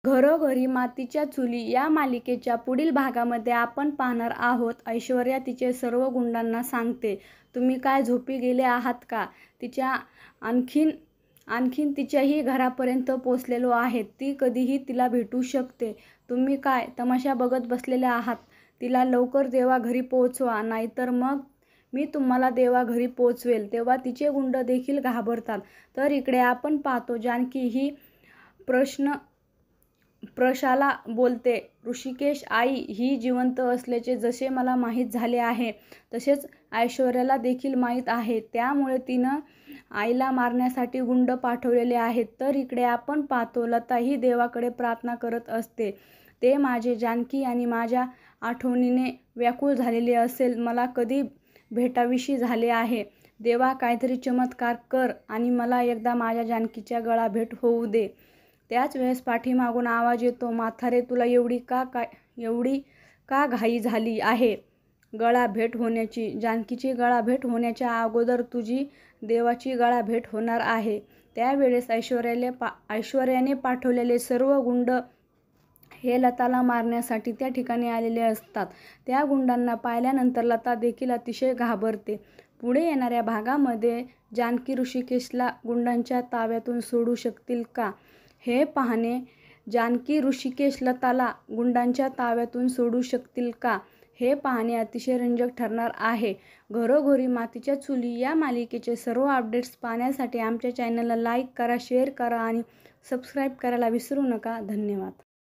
घरोघरी मातीच्या चुली या मालिकेच्या पुढील भागामध्ये आपण पाहणार आहोत. ऐश्वर्या तिचे सर्व गुंडांना सांगते, तुम्ही काय झोपी गेले आहात का? आणखीन तिच्याही घरापर्यंत पोचलेलो आहे. ती कधीही तिला भेटू शकते. तुम्ही काय तमाशा बघत बसलेले आहात? तिला लवकर देवा घरी पोहोचवा, नाहीतर मग मी तुम्हाला देवा घरी पोहोचवेल. तेव्हा तिचे गुंड देखील घाबरतात. तर इकडे आपण पाहतो जानकी ही प्रशाला बोलते, ऋषिकेश आई ही जिवंत असल्याचे जसे मला माहीत झाले आहे तसेच ऐश्वर्याला देखील माहीत आहे. त्यामुळे तिनं आईला मारण्यासाठी गुंड पाठवलेले आहेत. तर इकडे आपण पाहतो लता ही देवाकडे प्रार्थना करत असते, ते माझे जानकी आणि माझ्या आठवणीने व्याकुळ झालेले असेल. मला कधी भेटाविशी झाले आहे. देवा काहीतरी चमत्कार कर आणि मला एकदा माझ्या जानकीच्या गळा भेट होऊ दे. त्याच वेळेस पाठीमागून आवाज येतो, म्हातारे तुला एवढी का घाई झाली आहे गळा भेट होण्याची? जानकीची गळा भेट होण्याच्या अगोदर तुझी देवाची गळा भेट होणार आहे. त्यावेळेस ऐश्वर्याने पाठवलेले सर्व गुंड हे लताला मारण्यासाठी त्या ठिकाणी आलेले असतात. त्या गुंडांना पाहिल्यानंतर लता देखील अतिशय घाबरते. पुढे येणाऱ्या भागामध्ये जानकी ऋषिकेशला गुंडांच्या ताब्यातून सोडू शकतील का हे पाहणे. जानकी ऋषिकेश लताला गुंडांच्या ताब्यातून सोडू शकतील का हे पाहणे अतिशय रंजक ठरणार आहे. घरोघरी मातीच्या चुली या मालिकेचे सर्व अपडेट्स पाहण्यासाठी आमच्या चॅनलला लाईक करा, शेअर करा आणि सबस्क्राईब करायला विसरू नका. धन्यवाद.